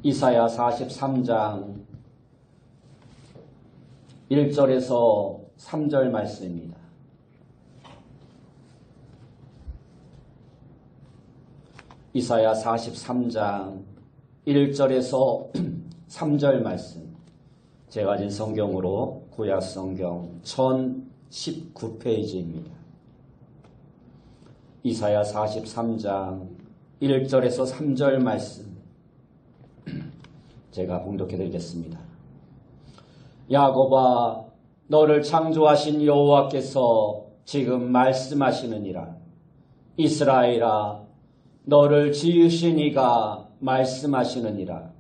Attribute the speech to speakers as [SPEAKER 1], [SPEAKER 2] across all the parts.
[SPEAKER 1] 이사야 43장 1절에서 3절 말씀입니다. 이사야 43장 1절에서 3절 말씀. 제가 가진 성경으로 구약 성경 1019페이지입니다. 이사야 43장 1절에서 3절 말씀. 제가 봉독해 드리겠습니다. 야곱아, 너를 창조하신 여호와께서 지금 말씀하시느니라. 이스라엘아, 너를 지으신 이가 말씀하시느니라.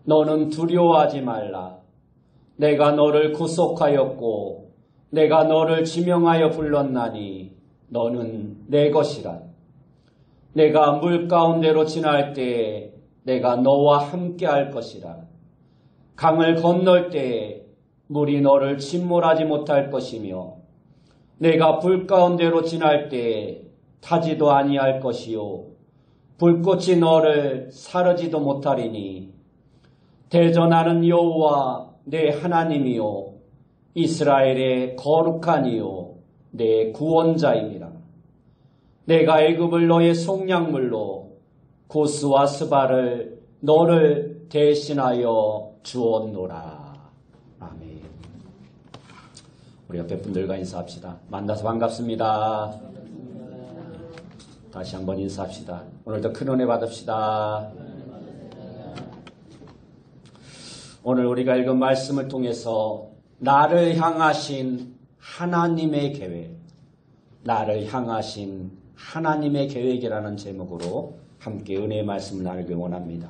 [SPEAKER 1] 너는 두려워하지 말라. 내가 너를 구속하였고 내가 너를 지명하여 불렀나니 너는 내 것이라. 내가 물 가운데로 지날 때에 내가 너와 함께 할 것이라. 강을 건널 때에 물이 너를 침몰하지 못할 것이며 내가 불 가운데로 지날 때에 타지도 아니할 것이요 불꽃이 너를 사르지도 못하리니 대전하는 여호와 내 하나님이요 이스라엘의 거룩한 이요 내 구원자임이라. 내가 애굽을 너의 속량물로 고스와 스바를 너를 대신하여 주었노라. 아멘. 우리 옆에 분들과 인사합시다. 만나서 반갑습니다. 다시 한번 인사합시다. 오늘도 큰 은혜 받읍시다. 오늘 우리가 읽은 말씀을 통해서 나를 향하신 하나님의 계획, 나를 향하신 하나님의 계획이라는 제목으로 함께 은혜의 말씀을 나누기 원합니다.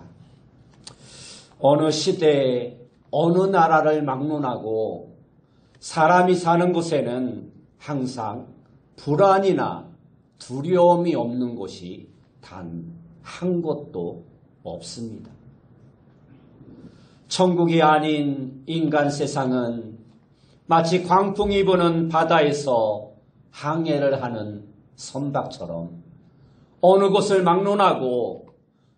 [SPEAKER 1] 어느 시대에 어느 나라를 막론하고 사람이 사는 곳에는 항상 불안이나 두려움이 없는 곳이 단 한 곳도 없습니다. 천국이 아닌 인간 세상은 마치 광풍이 부는 바다에서 항해를 하는 선박처럼 어느 곳을 막론하고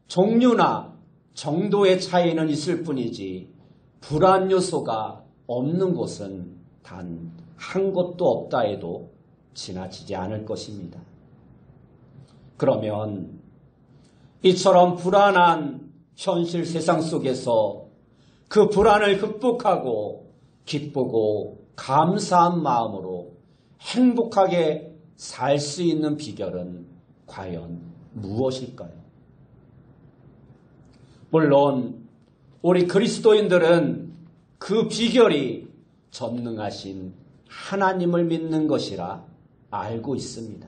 [SPEAKER 1] 종류나 정도의 차이는 있을 뿐이지 불안 요소가 없는 곳은 단 한 곳도 없다 해도 지나치지 않을 것입니다. 그러면 이처럼 불안한 현실 세상 속에서 그 불안을 극복하고 기쁘고 감사한 마음으로 행복하게 살 수 있는 비결은 과연 무엇일까요? 물론 우리 그리스도인들은 그 비결이 전능하신 하나님을 믿는 것이라 알고 있습니다.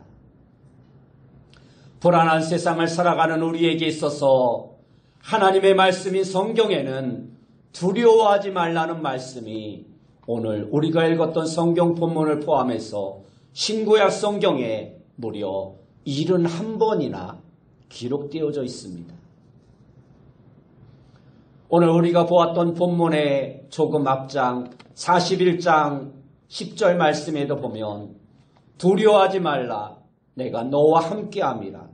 [SPEAKER 1] 불안한 세상을 살아가는 우리에게 있어서 하나님의 말씀인 성경에는 두려워하지 말라는 말씀이 오늘 우리가 읽었던 성경 본문을 포함해서 신구약 성경에 무려 71번이나 기록되어져 있습니다. 오늘 우리가 보았던 본문의 조금 앞장 41장 10절 말씀에도 보면 두려워하지 말라 내가 너와 함께함이라.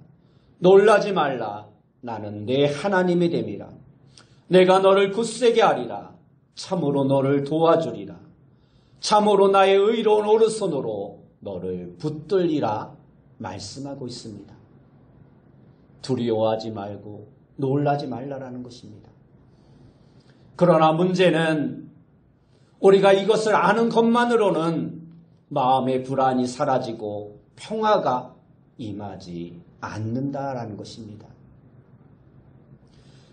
[SPEAKER 1] 놀라지 말라 나는 내 하나님이 됨이라. 내가 너를 굳세게 하리라. 참으로 너를 도와주리라. 참으로 나의 의로운 오른손으로 너를 붙들리라 말씀하고 있습니다. 두려워하지 말고 놀라지 말라라는 것입니다. 그러나 문제는 우리가 이것을 아는 것만으로는 마음의 불안이 사라지고 평화가 임하지 않는다라는 것입니다.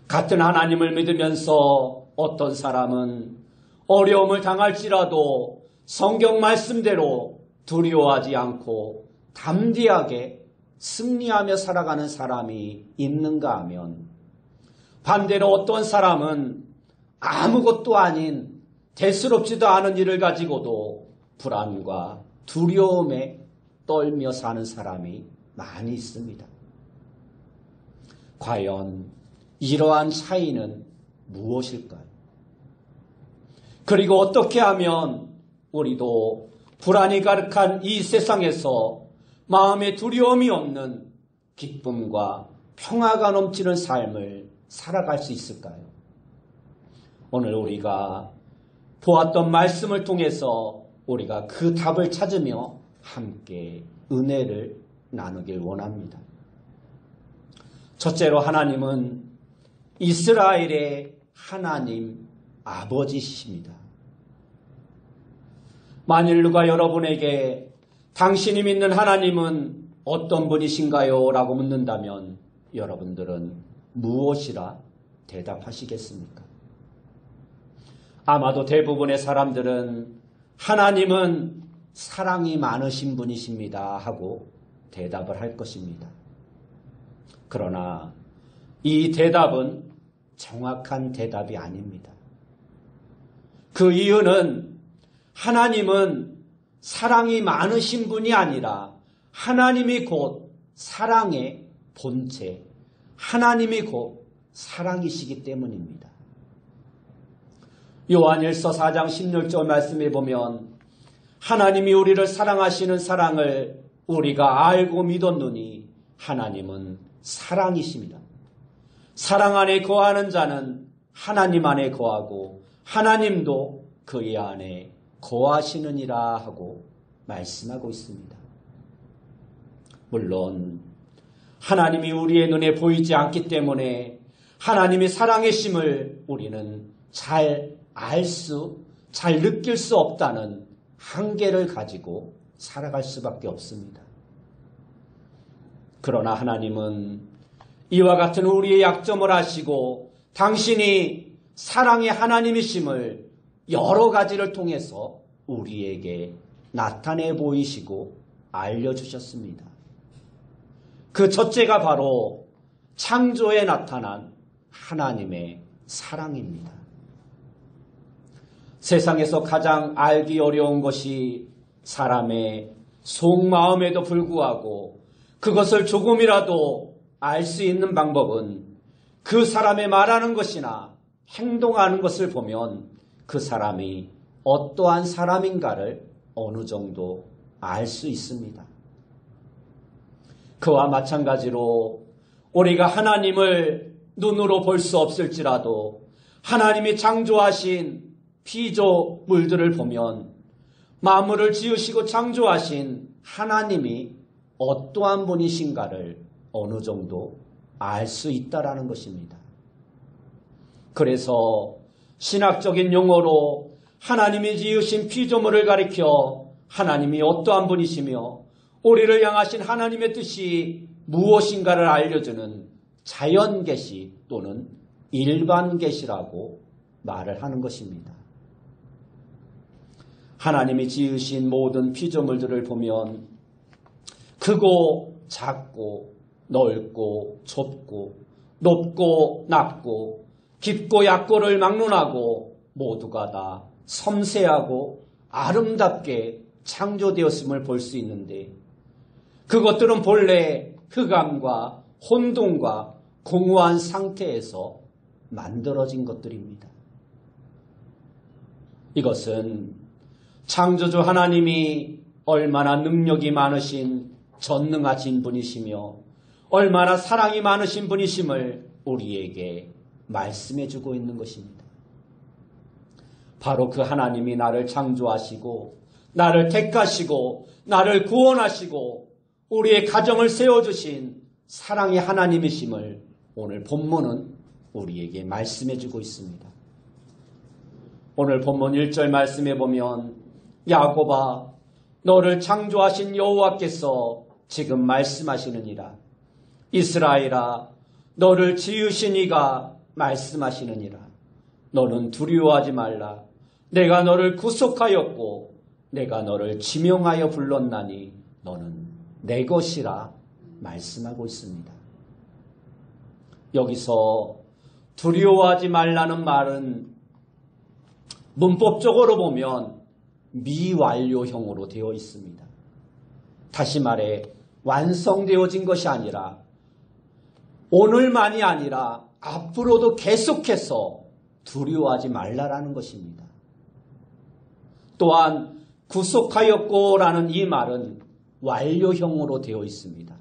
[SPEAKER 1] 같은 하나님을 믿으면서 어떤 사람은 어려움을 당할지라도 성경 말씀대로 두려워하지 않고 담대하게 승리하며 살아가는 사람이 있는가 하면 반대로 어떤 사람은 아무것도 아닌 대수롭지도 않은 일을 가지고도 불안과 두려움에 떨며 사는 사람이 많이 있습니다. 과연 이러한 차이는 무엇일까요? 그리고 어떻게 하면 우리도 불안이 가득한 이 세상에서 마음에 두려움이 없는 기쁨과 평화가 넘치는 삶을 살아갈 수 있을까요? 오늘 우리가 보았던 말씀을 통해서 우리가 그 답을 찾으며 함께 은혜를 나누길 원합니다. 첫째로 하나님은 이스라엘의 하나님 아버지이십니다. 만일 누가 여러분에게 당신이 믿는 하나님은 어떤 분이신가요? 라고 묻는다면 여러분들은 무엇이라 대답하시겠습니까? 아마도 대부분의 사람들은 하나님은 사랑이 많으신 분이십니다 하고 대답을 할 것입니다. 그러나 이 대답은 정확한 대답이 아닙니다. 그 이유는 하나님은 사랑이 많으신 분이 아니라 하나님이 곧 사랑의 본체, 하나님이 곧 사랑이시기 때문입니다. 요한일서 4장 16절 말씀에 보면 하나님이 우리를 사랑하시는 사랑을 우리가 알고 믿었노니 하나님은 사랑이십니다. 사랑 안에 거하는 자는 하나님 안에 거하고 하나님도 그의 안에 거하시느니라 하고 말씀하고 있습니다. 물론 하나님이 우리의 눈에 보이지 않기 때문에 하나님의 사랑이심을 우리는 잘 느낄 수 없다는 한계를 가지고 살아갈 수밖에 없습니다. 그러나 하나님은 이와 같은 우리의 약점을 아시고 당신이 사랑의 하나님이심을 여러 가지를 통해서 우리에게 나타내 보이시고 알려주셨습니다. 그 첫째가 바로 창조에 나타난 하나님의 사랑입니다. 세상에서 가장 알기 어려운 것이 사람의 속마음에도 불구하고 그것을 조금이라도 알 수 있는 방법은 그 사람의 말하는 것이나 행동하는 것을 보면 그 사람이 어떠한 사람인가를 어느 정도 알 수 있습니다. 그와 마찬가지로 우리가 하나님을 눈으로 볼 수 없을지라도 하나님이 창조하신 피조물들을 보면 만물을 지으시고 창조하신 하나님이 어떠한 분이신가를 어느 정도 알 수 있다라는 것입니다. 그래서 신학적인 용어로 하나님이 지으신 피조물을 가리켜 하나님이 어떠한 분이시며 우리를 향하신 하나님의 뜻이 무엇인가를 알려주는 자연계시 또는 일반계시라고 말을 하는 것입니다. 하나님이 지으신 모든 피조물들을 보면 크고 작고 넓고 좁고 높고 낮고 깊고 얕고를 막론하고 모두가 다 섬세하고 아름답게 창조되었음을 볼 수 있는데 그것들은 본래 흑암과 혼돈과 공허한 상태에서 만들어진 것들입니다. 이것은 창조주 하나님이 얼마나 능력이 많으신 전능하신 분이시며 얼마나 사랑이 많으신 분이심을 우리에게 말씀해 주고 있는 것입니다. 바로 그 하나님이 나를 창조하시고 나를 택하시고 나를 구원하시고 우리의 가정을 세워주신 사랑의 하나님이심을 오늘 본문은 우리에게 말씀해 주고 있습니다. 오늘 본문 1절 말씀에 보면 야곱아 너를 창조하신 여호와께서 지금 말씀하시느니라. 이스라엘아 너를 지으신 이가 말씀하시느니라. 너는 두려워하지 말라. 내가 너를 구속하였고 내가 너를 지명하여 불렀나니 너는 내 것이라 말씀하고 있습니다. 여기서 두려워하지 말라는 말은 문법적으로 보면 미완료형으로 되어 있습니다. 다시 말해 완성되어진 것이 아니라 오늘만이 아니라 앞으로도 계속해서 두려워하지 말라라는 것입니다. 또한 구속하였고라는 이 말은 완료형으로 되어 있습니다.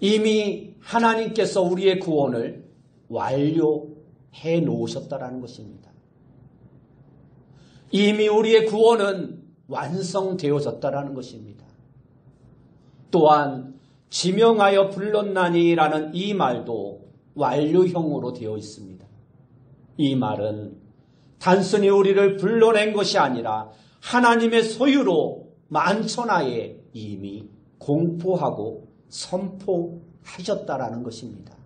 [SPEAKER 1] 이미 하나님께서 우리의 구원을 완료해 놓으셨다라는 것입니다. 이미 우리의 구원은 완성되어졌다라는 것입니다. 또한 지명하여 불렀나니라는 이 말도 완료형으로 되어 있습니다. 이 말은 단순히 우리를 불러낸 것이 아니라 하나님의 소유로 만천하에 이미 공포하고 선포하셨다라는 것입니다.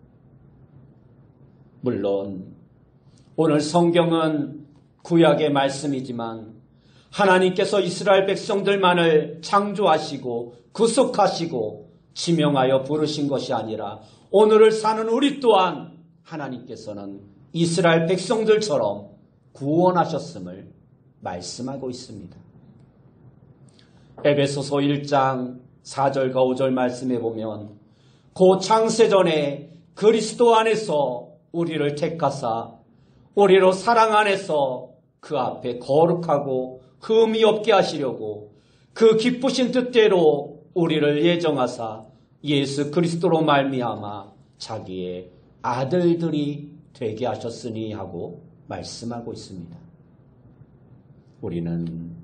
[SPEAKER 1] 물론 오늘 성경은 구약의 말씀이지만 하나님께서 이스라엘 백성들만을 창조하시고 구속하시고 지명하여 부르신 것이 아니라 오늘을 사는 우리 또한 하나님께서는 이스라엘 백성들처럼 구원하셨음을 말씀하고 있습니다. 에베소서 1장 4절과 5절 말씀에 보면 고 창세전에 그리스도 안에서 우리를 택하사 우리로 사랑 안에서 그 앞에 거룩하고 흠이 없게 하시려고 그 기쁘신 뜻대로 우리를 예정하사 예수 그리스도로 말미암아 자기의 아들들이 되게 하셨으니 하고 말씀하고 있습니다. 우리는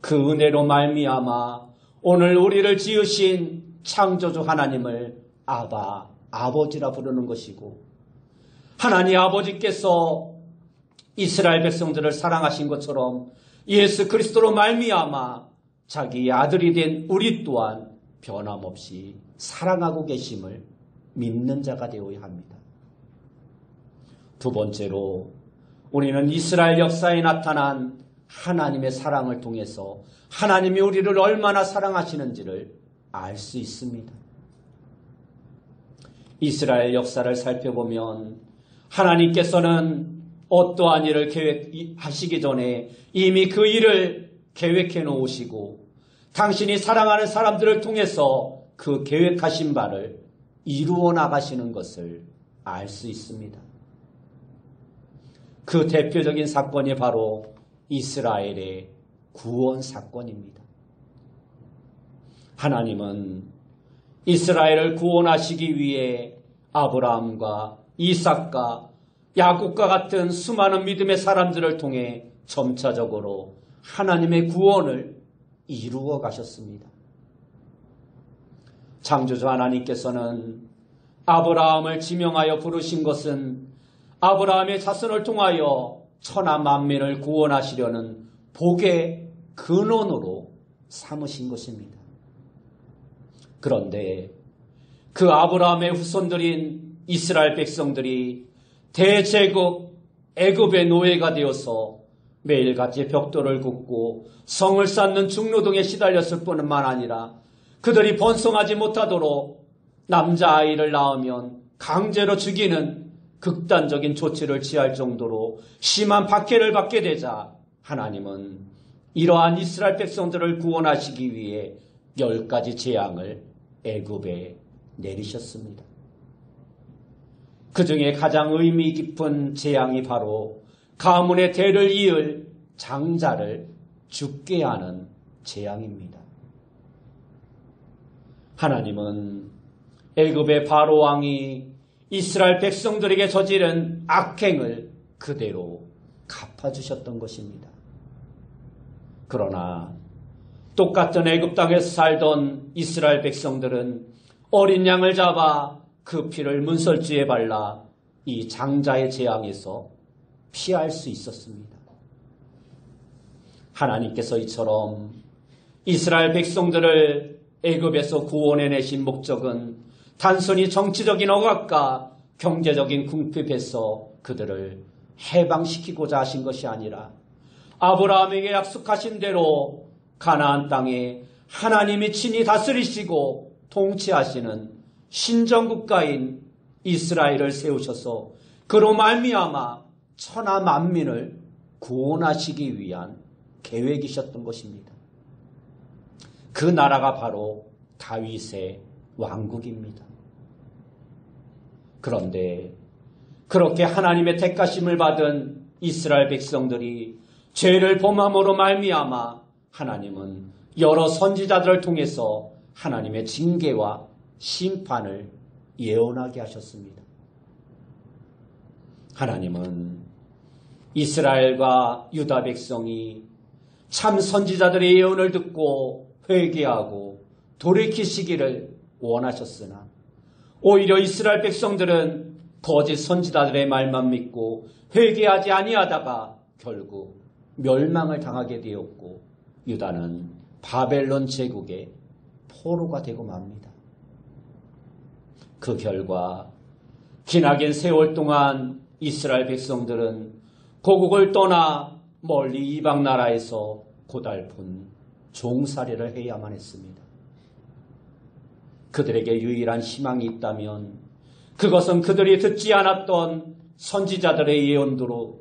[SPEAKER 1] 그 은혜로 말미암아 오늘 우리를 지으신 창조주 하나님을 아바, 아버지라 부르는 것이고 하나님 아버지께서 이스라엘 백성들을 사랑하신 것처럼 예수 그리스도로 말미암아 자기의 아들이 된 우리 또한 변함없이 사랑하고 계심을 믿는 자가 되어야 합니다. 두 번째로 우리는 이스라엘 역사에 나타난 하나님의 사랑을 통해서 하나님이 우리를 얼마나 사랑하시는지를 알 수 있습니다. 이스라엘 역사를 살펴보면 하나님께서는 어떠한 일을 계획하시기 전에 이미 그 일을 계획해 놓으시고 당신이 사랑하는 사람들을 통해서 그 계획하신 바를 이루어 나가시는 것을 알 수 있습니다. 그 대표적인 사건이 바로 이스라엘의 구원 사건입니다. 하나님은 이스라엘을 구원하시기 위해 아브라함과 이삭과 야곱과 같은 수많은 믿음의 사람들을 통해 점차적으로 하나님의 구원을 이루어 가셨습니다. 창조주 하나님께서는 아브라함을 지명하여 부르신 것은 아브라함의 자손을 통하여 천하 만민을 구원하시려는 복의 근원으로 삼으신 것입니다. 그런데 그 아브라함의 후손들인 이스라엘 백성들이 대제국 애굽의 노예가 되어서 매일같이 벽돌을 굽고 성을 쌓는 중노동에 시달렸을 뿐만 아니라 그들이 번성하지 못하도록 남자아이를 낳으면 강제로 죽이는 극단적인 조치를 취할 정도로 심한 박해를 받게 되자 하나님은 이러한 이스라엘 백성들을 구원하시기 위해 10가지 재앙을 애굽에 내리셨습니다. 그 중에 가장 의미 깊은 재앙이 바로 가문의 대를 이을 장자를 죽게 하는 재앙입니다. 하나님은 애굽의 바로 왕이 이스라엘 백성들에게 저지른 악행을 그대로 갚아주셨던 것입니다. 그러나 똑같은 애굽 땅에서 살던 이스라엘 백성들은 어린 양을 잡아 그 피를 문설주에 발라 이 장자의 재앙에서 피할 수 있었습니다. 하나님께서 이처럼 이스라엘 백성들을 애굽에서 구원해내신 목적은 단순히 정치적인 억압과 경제적인 궁핍에서 그들을 해방시키고자 하신 것이 아니라 아브라함에게 약속하신 대로 가나안 땅에 하나님이 친히 다스리시고 통치하시는 신정국가인 이스라엘을 세우셔서 그로 말미암아 천하 만민을 구원하시기 위한 계획이셨던 것입니다. 그 나라가 바로 다윗의 왕국입니다. 그런데 그렇게 하나님의 택하심을 받은 이스라엘 백성들이 죄를 범함으로 말미암아 하나님은 여러 선지자들을 통해서 하나님의 징계와 심판을 예언하게 하셨습니다. 하나님은 이스라엘과 유다 백성이 참 선지자들의 예언을 듣고 회개하고 돌이키시기를 원하셨으나 오히려 이스라엘 백성들은 거짓 선지자들의 말만 믿고 회개하지 아니하다가 결국 멸망을 당하게 되었고 유다는 바벨론 제국의 포로가 되고 맙니다. 그 결과 기나긴 세월 동안 이스라엘 백성들은 고국을 떠나 멀리 이방 나라에서 고달픈 종살이를 해야만 했습니다. 그들에게 유일한 희망이 있다면 그것은 그들이 듣지 않았던 선지자들의 예언대로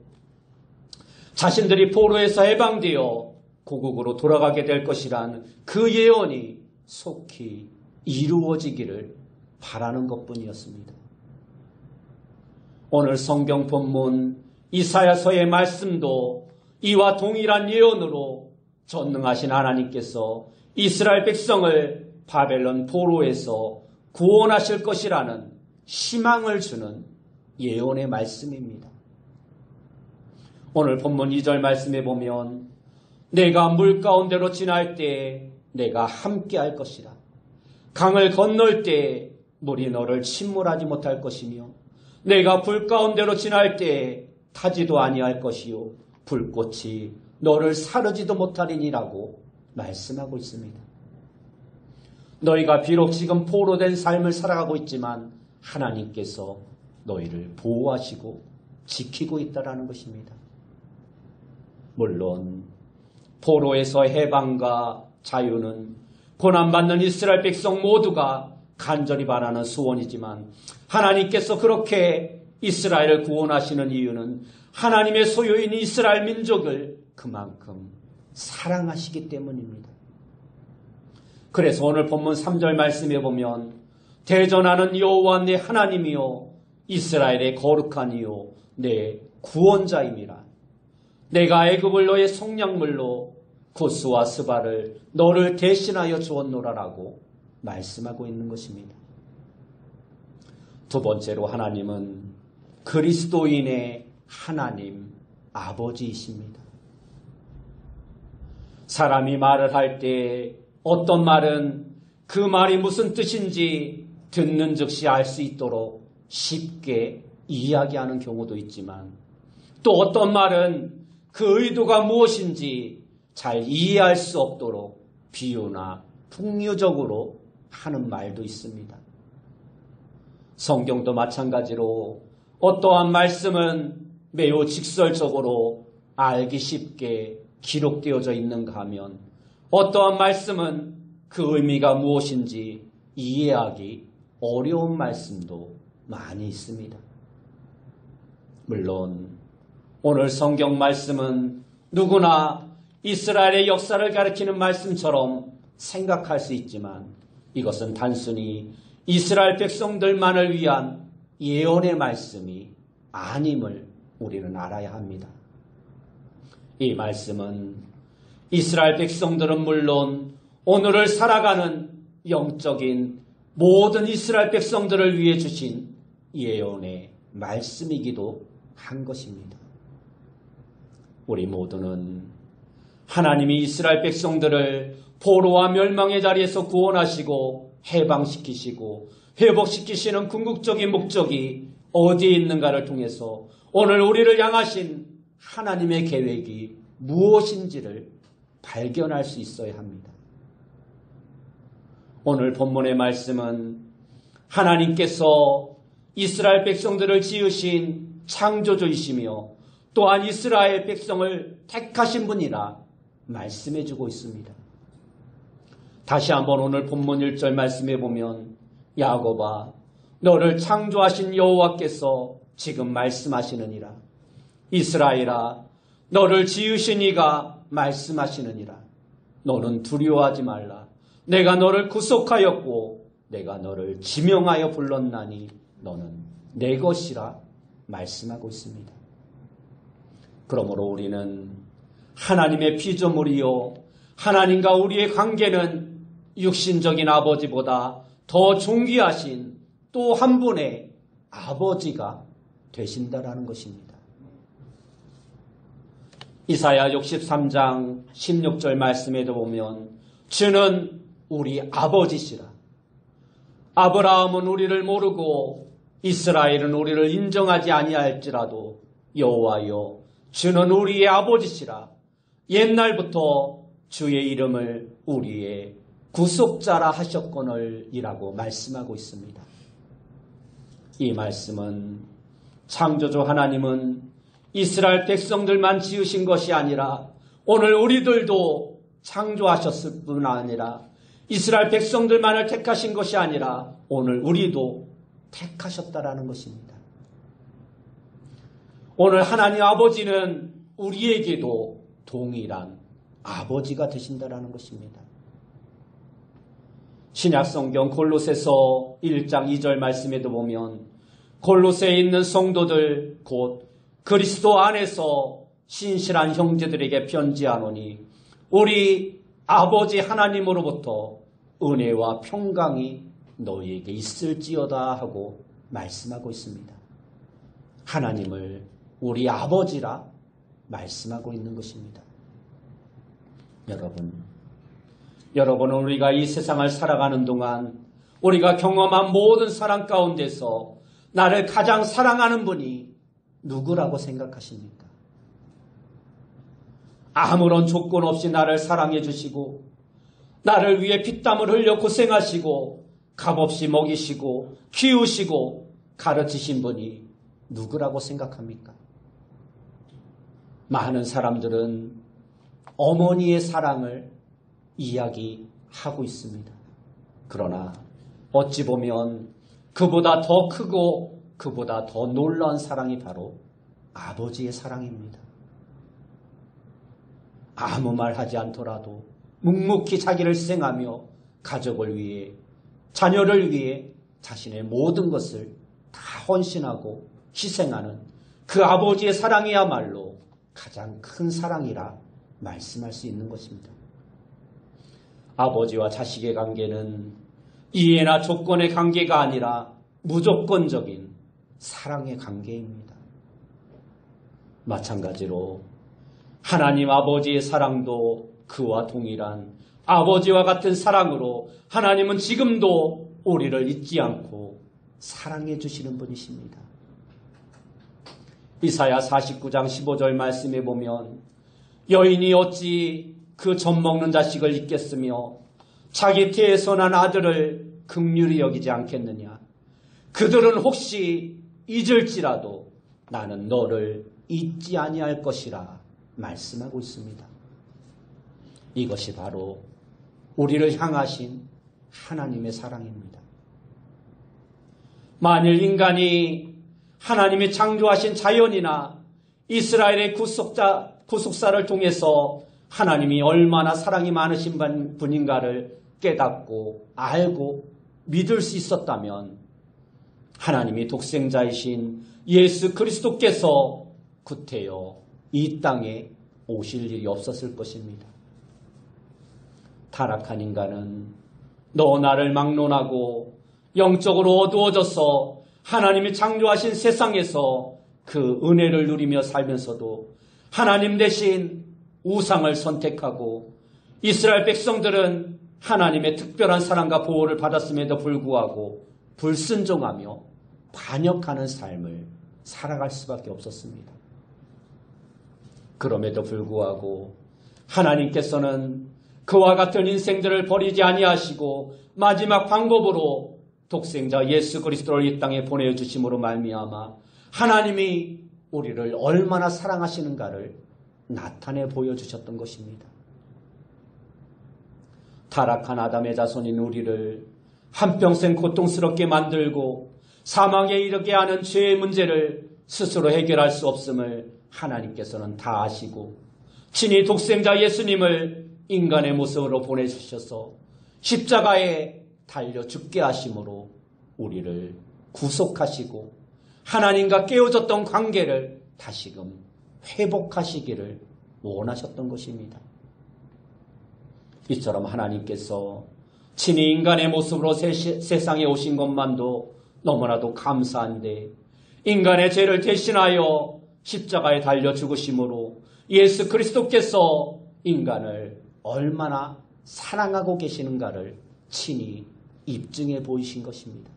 [SPEAKER 1] 자신들이 포로에서 해방되어 고국으로 돌아가게 될 것이란 그 예언이 속히 이루어지기를 바라는 것뿐이었습니다. 오늘 성경 본문 이사야서의 말씀도 이와 동일한 예언으로 전능하신 하나님께서 이스라엘 백성을 바벨론 포로에서 구원하실 것이라는 희망을 주는 예언의 말씀입니다. 오늘 본문 2절 말씀에 보면 내가 물 가운데로 지날 때 내가 함께 할 것이라. 강을 건널 때 물이 너를 침몰하지 못할 것이며 내가 불 가운데로 지날 때 타지도 아니할 것이요 불꽃이 너를 사르지도 못하리니라고 말씀하고 있습니다. 너희가 비록 지금 포로된 삶을 살아가고 있지만 하나님께서 너희를 보호하시고 지키고 있다라는 것입니다. 물론 포로에서 해방과 자유는 고난받는 이스라엘 백성 모두가 간절히 바라는 소원이지만 하나님께서 그렇게 이스라엘을 구원하시는 이유는 하나님의 소유인 이스라엘 민족을 그만큼 사랑하시기 때문입니다. 그래서 오늘 본문 3절 말씀에 보면 대전하는 여호와 내 하나님이요 이스라엘의 거룩한 이요 내 구원자임이라. 내가 애굽을 너의 속량물로 구스와 스바를 너를 대신하여 주었노라라고 말씀하고 있는 것입니다. 두 번째로 하나님은 그리스도인의 하나님 아버지이십니다. 사람이 말을 할 때 어떤 말은 그 말이 무슨 뜻인지 듣는 즉시 알 수 있도록 쉽게 이야기하는 경우도 있지만 또 어떤 말은 그 의도가 무엇인지 잘 이해할 수 없도록 비유나 풍류적으로 하는 말도 있습니다. 성경도 마찬가지로 어떠한 말씀은 매우 직설적으로 알기 쉽게 기록되어져 있는가 하면 어떠한 말씀은 그 의미가 무엇인지 이해하기 어려운 말씀도 많이 있습니다. 물론 오늘 성경 말씀은 누구나 이스라엘의 역사를 가리키는 말씀처럼 생각할 수 있지만 이것은 단순히 이스라엘 백성들만을 위한 예언의 말씀이 아님을 우리는 알아야 합니다. 이 말씀은 이스라엘 백성들은 물론 오늘을 살아가는 영적인 모든 이스라엘 백성들을 위해 주신 예언의 말씀이기도 한 것입니다. 우리 모두는 하나님이 이스라엘 백성들을 포로와 멸망의 자리에서 구원하시고 해방시키시고 회복시키시는 궁극적인 목적이 어디에 있는가를 통해서 오늘 우리를 향하신 하나님의 계획이 무엇인지를 발견할 수 있어야 합니다. 오늘 본문의 말씀은 하나님께서 이스라엘 백성들을 지으신 창조주이시며 또한 이스라엘 백성을 택하신 분이라 말씀해주고 있습니다. 다시 한번 오늘 본문 1절 말씀해 보면 야곱아 너를 창조하신 여호와께서 지금 말씀하시느니라. 이스라엘아 너를 지으신 이가 말씀하시느니라. 너는 두려워하지 말라. 내가 너를 구속하였고 내가 너를 지명하여 불렀나니 너는 내 것이라 말씀하고 있습니다. 그러므로 우리는 하나님의 피조물이요 하나님과 우리의 관계는 육신적인 아버지보다 더 존귀하신 또 한 분의 아버지가 되신다라는 것입니다. 이사야 63장 16절 말씀에도 보면 주는 우리 아버지시라. 아브라함은 우리를 모르고 이스라엘은 우리를 인정하지 아니할지라도 여호와여 주는 우리의 아버지시라. 옛날부터 주의 이름을 우리의 구속자라 하셨거늘 이라고 말씀하고 있습니다. 이 말씀은 창조주 하나님은 이스라엘 백성들만 지으신 것이 아니라 오늘 우리들도 창조하셨을 뿐 아니라 이스라엘 백성들만을 택하신 것이 아니라 오늘 우리도 택하셨다라는 것입니다. 오늘 하나님 아버지는 우리에게도 동일한 아버지가 되신다라는 것입니다. 신약성경 골로새서 1장 2절 말씀에도 보면 골로새에 있는 성도들 곧 그리스도 안에서 신실한 형제들에게 편지하노니 우리 아버지 하나님으로부터 은혜와 평강이 너희에게 있을지어다 하고 말씀하고 있습니다. 하나님을 우리 아버지라 말씀하고 있는 것입니다. 여러분은 우리가 이 세상을 살아가는 동안 우리가 경험한 모든 사랑 가운데서 나를 가장 사랑하는 분이 누구라고 생각하십니까? 아무런 조건 없이 나를 사랑해 주시고 나를 위해 피땀을 흘려 고생하시고 값없이 먹이시고 키우시고 가르치신 분이 누구라고 생각합니까? 많은 사람들은 어머니의 사랑을 이야기하고 있습니다. 그러나 어찌 보면 그보다 더 크고 그보다 더 놀라운 사랑이 바로 아버지의 사랑입니다. 아무 말 하지 않더라도 묵묵히 자기를 희생하며 가족을 위해 자녀를 위해 자신의 모든 것을 다 헌신하고 희생하는 그 아버지의 사랑이야말로 가장 큰 사랑이라 말씀할 수 있는 것입니다. 아버지와 자식의 관계는 이해나 조건의 관계가 아니라 무조건적인 사랑의 관계입니다. 마찬가지로 하나님 아버지의 사랑도 그와 동일한 아버지와 같은 사랑으로 하나님은 지금도 우리를 잊지 않고 사랑해 주시는 분이십니다. 이사야 49장 15절 말씀에 보면 여인이 어찌 그 젖 먹는 자식을 잊겠으며 자기 태에서 난 아들을 긍휼히 여기지 않겠느냐. 그들은 혹시 잊을지라도 나는 너를 잊지 아니할 것이라 말씀하고 있습니다. 이것이 바로 우리를 향하신 하나님의 사랑입니다. 만일 인간이 하나님이 창조하신 자연이나 이스라엘의 구속사를 통해서 하나님이 얼마나 사랑이 많으신 분인가를 깨닫고 알고 믿을 수 있었다면 하나님이 독생자이신 예수 그리스도께서 구태여 이 땅에 오실 일이 없었을 것입니다. 타락한 인간은 너 나를 막론하고 영적으로 어두워져서 하나님이 창조하신 세상에서 그 은혜를 누리며 살면서도 하나님 대신 우상을 선택하고 이스라엘 백성들은 하나님의 특별한 사랑과 보호를 받았음에도 불구하고 불순종하며 반역하는 삶을 살아갈 수밖에 없었습니다. 그럼에도 불구하고 하나님께서는 그와 같은 인생들을 버리지 아니하시고 마지막 방법으로 독생자 예수 그리스도를 이 땅에 보내주심으로 말미암아 하나님이 우리를 얼마나 사랑하시는가를 나타내 보여주셨던 것입니다. 타락한 아담의 자손인 우리를 한평생 고통스럽게 만들고 사망에 이르게 하는 죄의 문제를 스스로 해결할 수 없음을 하나님께서는 다 아시고 친히 독생자 예수님을 인간의 모습으로 보내주셔서 십자가에 달려 죽게 하심으로 우리를 구속하시고 하나님과 깨어졌던 관계를 다시금 회복하시기를 원하셨던 것입니다. 이처럼 하나님께서 친히 인간의 모습으로 세상에 오신 것만도 너무나도 감사한데 인간의 죄를 대신하여 십자가에 달려 죽으심으로 예수 그리스도께서 인간을 얼마나 사랑하고 계시는가를 친히 입증해 보이신 것입니다.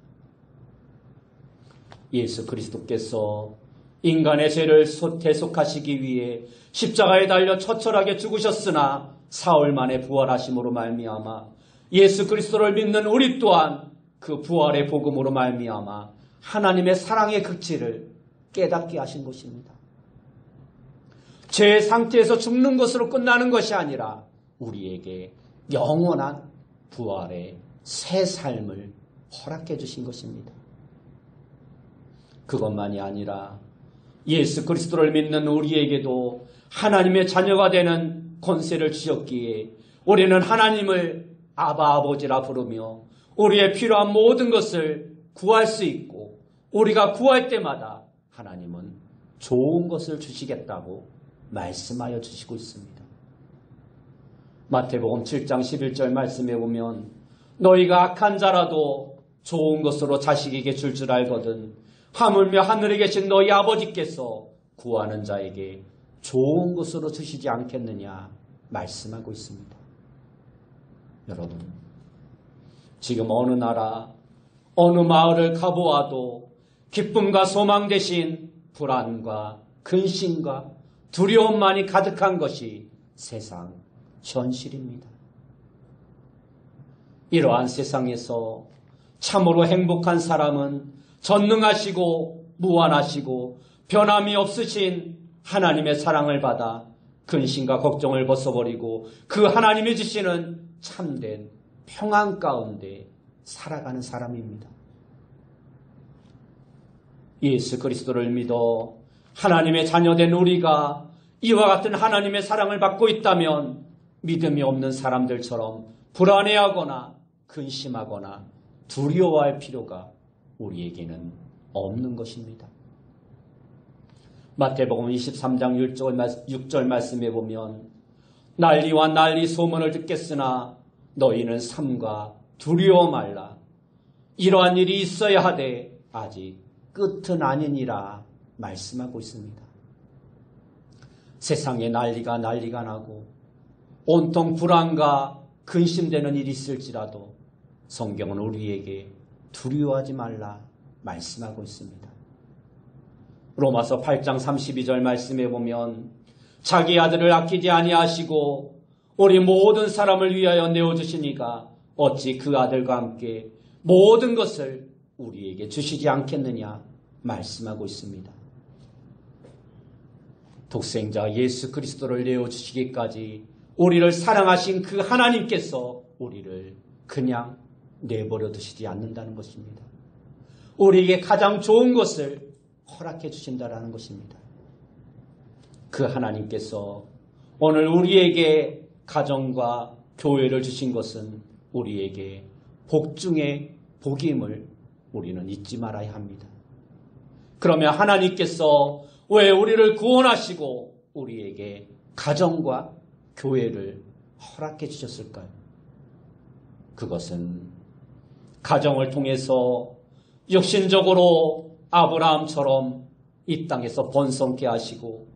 [SPEAKER 1] 예수 그리스도께서 인간의 죄를 대속하시기 위해 십자가에 달려 처철하게 죽으셨으나 사흘 만에 부활하심으로 말미암아 예수 그리스도를 믿는 우리 또한 그 부활의 복음으로 말미암아 하나님의 사랑의 극치를 깨닫게 하신 것입니다. 죄의 상태에서 죽는 것으로 끝나는 것이 아니라 우리에게 영원한 부활의 새 삶을 허락해 주신 것입니다. 그것만이 아니라 예수 그리스도를 믿는 우리에게도 하나님의 자녀가 되는 권세를 주셨기에 우리는 하나님을 아바 아버지라 부르며 우리의 필요한 모든 것을 구할 수 있고 우리가 구할 때마다 하나님은 좋은 것을 주시겠다고 말씀하여 주시고 있습니다. 마태복음 7장 11절 말씀에 보면 너희가 악한 자라도 좋은 것으로 자식에게 줄 줄 알거든 하물며 하늘에 계신 너희 아버지께서 구하는 자에게 좋은 것으로 주시지 않겠느냐 말씀하고 있습니다. 여러분, 지금 어느 나라, 어느 마을을 가보아도 기쁨과 소망 대신 불안과 근심과 두려움만이 가득한 것이 세상 현실입니다. 이러한 세상에서 참으로 행복한 사람은 전능하시고 무한하시고 변함이 없으신 하나님의 사랑을 받아 근심과 걱정을 벗어버리고 그 하나님이 주시는 참된 평안 가운데 살아가는 사람입니다. 예수 그리스도를 믿어 하나님의 자녀된 우리가 이와 같은 하나님의 사랑을 받고 있다면 믿음이 없는 사람들처럼 불안해하거나 근심하거나 두려워할 필요가 우리에게는 없는 것입니다. 마태복음 23장 6절 말씀에 보면 난리와 난리 소문을 듣겠으나 너희는 삼가 두려워 말라. 이러한 일이 있어야 하되 아직 끝은 아니니라 말씀하고 있습니다. 세상에 난리가 나고 온통 불안과 근심되는 일이 있을지라도 성경은 우리에게 두려워하지 말라 말씀하고 있습니다. 로마서 8장 32절 말씀에 보면 자기 아들을 아끼지 아니하시고 우리 모든 사람을 위하여 내어주시니가 어찌 그 아들과 함께 모든 것을 우리에게 주시지 않겠느냐 말씀하고 있습니다. 독생자 예수 그리스도를 내어주시기까지 우리를 사랑하신 그 하나님께서 우리를 그냥 내버려 두시지 않는다는 것입니다. 우리에게 가장 좋은 것을 허락해 주신다는 것입니다. 그 하나님께서 오늘 우리에게 가정과 교회를 주신 것은 우리에게 복 중에 복임을 우리는 잊지 말아야 합니다. 그러면 하나님께서 왜 우리를 구원하시고 우리에게 가정과 교회를 허락해 주셨을까요? 그것은 가정을 통해서 육신적으로 아브라함처럼 이 땅에서 번성케 하시고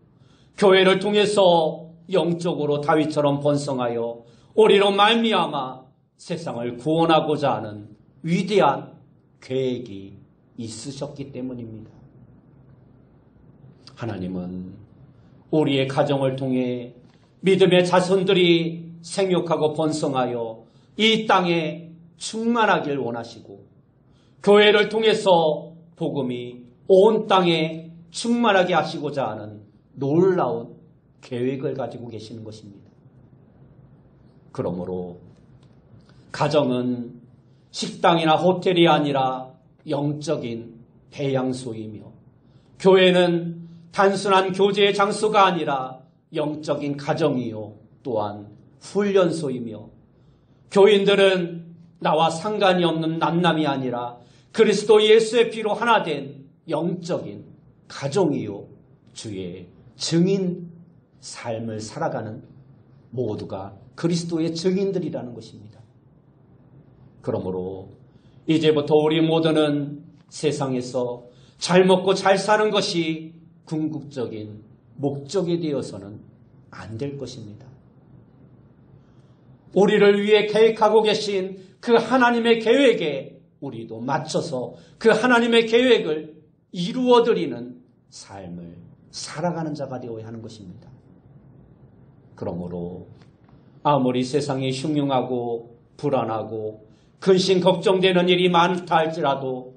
[SPEAKER 1] 교회를 통해서 영적으로 다윗처럼 번성하여 우리로 말미암아 세상을 구원하고자 하는 위대한 계획이 있으셨기 때문입니다. 하나님은 우리의 가정을 통해 믿음의 자손들이 생육하고 번성하여 이 땅에 충만하길 원하시고 교회를 통해서 복음이 온 땅에 충만하게 하시고자 하는 놀라운 계획을 가지고 계시는 것입니다. 그러므로 가정은 식당이나 호텔이 아니라 영적인 배양소이며 교회는 단순한 교제의 장소가 아니라 영적인 가정이요 또한 훈련소이며 교인들은 나와 상관이 없는 남남이 아니라 그리스도 예수의 피로 하나 된 영적인 가정이요 주의 증인 삶을 살아가는 모두가 그리스도의 증인들이라는 것입니다. 그러므로 이제부터 우리 모두는 세상에서 잘 먹고 잘 사는 것이 궁극적인 목적이 되어서는 안 될 것입니다. 우리를 위해 계획하고 계신 그 하나님의 계획에 우리도 맞춰서 그 하나님의 계획을 이루어드리는 삶을 살아가는 자가 되어야 하는 것입니다. 그러므로 아무리 세상이 흉흉하고 불안하고 근심 걱정되는 일이 많다 할지라도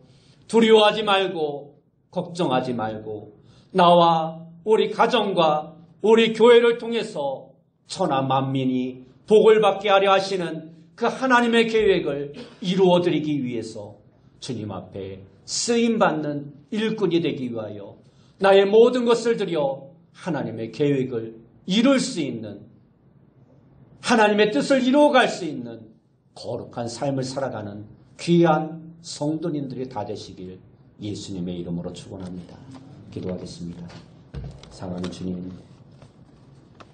[SPEAKER 1] 두려워하지 말고 걱정하지 말고 나와 우리 가정과 우리 교회를 통해서 천하 만민이 복을 받게 하려 하시는 그 하나님의 계획을 이루어드리기 위해서 주님 앞에 쓰임받는 일꾼이 되기 위하여 나의 모든 것을 들여 하나님의 계획을 이룰 수 있는, 하나님의 뜻을 이루어갈 수 있는 거룩한 삶을 살아가는 귀한 성도님들이 다 되시길 예수님의 이름으로 축원합니다. 기도하겠습니다. 사랑하는 주님,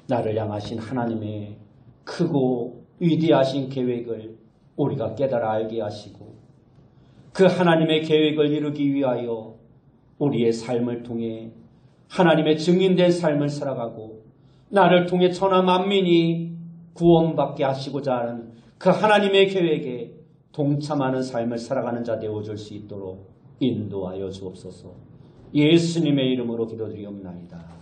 [SPEAKER 1] 나를 향하신 하나님의 크고 위대하신 계획을 우리가 깨달아 알게 하시고 그 하나님의 계획을 이루기 위하여 우리의 삶을 통해 하나님의 증인된 삶을 살아가고 나를 통해 천하 만민이 구원받게 하시고자 하는 그 하나님의 계획에 동참하는 삶을 살아가는 자 되어줄 수 있도록 인도하여 주옵소서. 예수님의 이름으로 기도드리옵나이다.